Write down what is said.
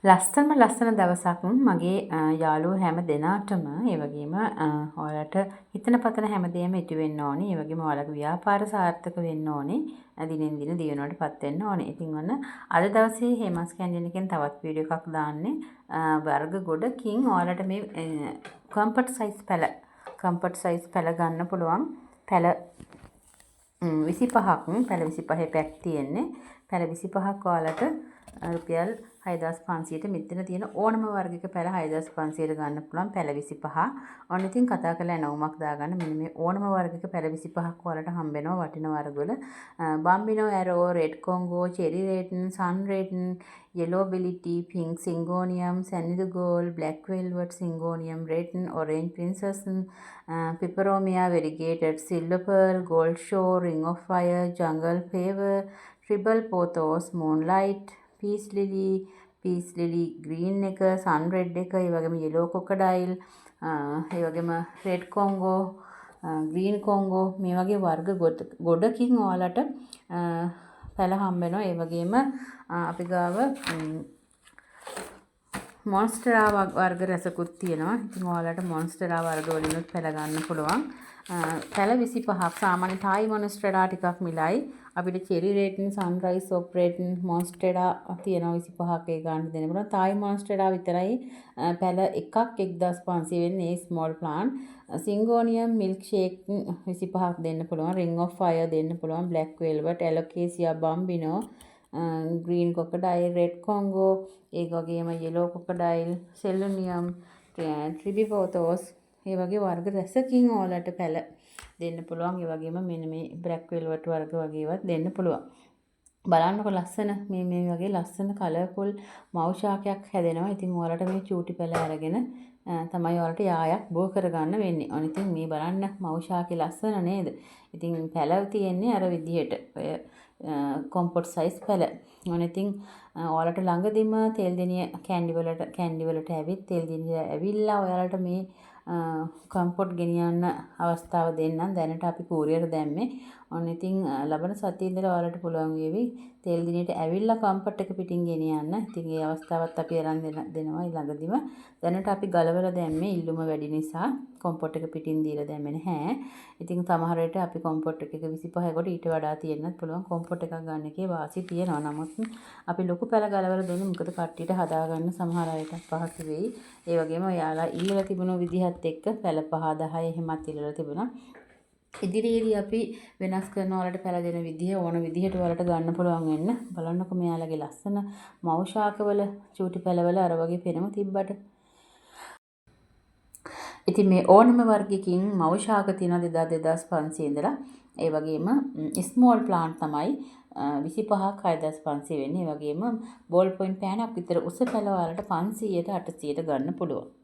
ලස්සන දවසක් මගේ යාළුවෝ හැම දෙනාටම ඒ වගේම ඔයාලට හිතන පතන හැමදේම ඉටු වෙන්න ඕනේ. ඒ වගේම ඔයාලගේ ව්‍යාපාර සාර්ථක වෙන්න ඕනේ. දිනෙන් දින දියුණුවටපත් වෙන්න ඕනේ. ඉතින් ඔන්න අද දවසේ හේමස් කැන්ඩියන් එකෙන් තවත් වීඩියෝ එකක් දාන්නේ. වර්ග ගොඩකින් ඔයාලට මේ කම්ෆර්ට් සයිස් පැල ගන්න පුළුවන්. පැල 25ක් පැල 25 පැක් තියෙන්නේ. පැල 25ක් ඔයාලට රුපියල් 6500ට මෙතන තියෙන ඕනම වර්ගයක පැල 6500ට ගන්න පුළුවන් පැල 25. ඔන්න ඉතින් කතා කරලා නැවුමක් දාගන්න. මෙන්න මේ ඕනම වර්ගයක පැල 25ක් ඔයාලට හම්බ වෙනවා වටින වර්ගවල. බම්බිනෝ arrow, red Congo, cherry රේටන්, sun රේටන්, yellow belly tea, pink syngonium, sandalwood gold, black velvet syngonium, red orange princess, peperomia variegated, silver pearl, gold shore, ring of fire, jungle fever, triple pothos, moonlight, peace lily green එක, sun red එක, ඒ වගේම yellow crocodile, ඒ වගේම red congo, green congo මේ වගේ වර්ග ගොඩකින් ඔයාලට පැල හම්බ වෙනවා. ඒ වගේම අපි ගාව මොන්ස්ටරා වර්ග රසකුත් තියෙනවා. ඉතින් ඔයාලට මොන්ස්ටරා වර්ග වලිනුත් පැල ගන්න පුළුවන්. පැල 25ක් සාමාන්‍ය තායි මොන්ස්ටරා ටිකක් මිලයි. අපිට චෙරි රේටන්, සන්රයිස් ඔප් රේටන්, මොන්ස්ටරා තියෙනවා 25ක් ඒ ගන්න දෙන්න පුළුවන්. තායි මොන්ස්ටරා විතරයි පැල එකක් 1500 වෙන්නේ small plant. Syngonium milk shake 25ක් දෙන්න පුළුවන්. රින් ඔෆ් ෆයර් දෙන්න පුළුවන්. Black velvet, alocasia, bambino, green crocodile, red congo, ඒ වගේම yellow crocodile, selenium, tribipothos ඒ වගේ වර්ග රැසකින් ඔයාලට පැල දෙන්න පුළුවන්. ඒ වගේම මෙන්න මේ black velvet වර්ග වගේවත් දෙන්න පුළුවන්. බලන්නකො ලස්සන මේ වගේ ලස්සන කලර්ෆුල් මව් ශාකයක් හැදෙනවා. ඉතින් ඔයාලට මේ චූටි පැල අරගෙන තමයි ඔයාලට යායක් බෝ කරගන්න වෙන්නේ. ඔන්න ඉතින් මේ බලන්න මව් ශාකේ ලස්සන නේද? ඉතින් පැල තියෙන්නේ අර විදිහට. ඔය කොම්පොට් සයිස් පැල. ඔන්න ඉතින් ඔයාලට ළඟදිම තෙල්දෙනිය කැන්ඩි වලට ඇවිත් තෙල්දෙනිය ඇවිල්ලා ඔයාලට මේ කම්පොට් ගෙනියන්න අවස්ථාව දෙන්නම්. දැනට අපි කූරියර් දැම්මේ. ඔන්න ඉතින් ලබන සතියේ ඉඳලා ඔයාලට පුළුවන් වේවි තෙල්දිනියට ඇවිල්ලා කම්පොට් එක පිටින් ගෙනියන්න. ඉතින් ඒ අවස්ථාවත් අපි අරන් දෙනවා ළඟදිම. දැනට අපි ගලවලා දැම්මේ ඉල්ලුම වැඩි නිසා කොම්පොට් එක පිටින් දීලා දැම්මේ නැහැ. ඉතින් සමහර වෙලට අපි කොම්පොට් එකක 25 කොට ඊට වඩා තියෙන්නත් පුළුවන්. කොම්පොට් එකක් ගන්න එකේ වාසි තියෙනවා. නමුත් අපි ලොකු පැල ගලවලා දෙන්නේ මොකද කට්ටියට හදාගන්න සමහර අයට පහසු වෙයි. ඒ වගේම ඔයාලා ඉල්ලලා තිබුණු විදිහත් එක්ක පැල 5 10 එහෙමත් ඉල්ලලා තිබුණා. ඉදිරියේදී අපි වෙනස් කරන වලට පැල දෙන විදිහ ඕන විදිහට වලට ගන්න පුළුවන් වෙන්න. බලන්නකො මෙයාලගේ ලස්සන මව් ශාකවල චූටි පැලවල අර වගේ පෙනම තිබ්බට. ඉතින් මේ ඕනම වර්ගයකින් මව් ශාක තියෙනවා 2500 ඉඳලා. ඒ වගේම ස්මෝල් ප්ලාන්ට් තමයි 25ක් 6500 වෙන්නේ. ඒ වගේම බෝල් පොයින්ට් පෑනක් විතර උස පැල වලට 500ට 800ට ගන්න පුළුවන්.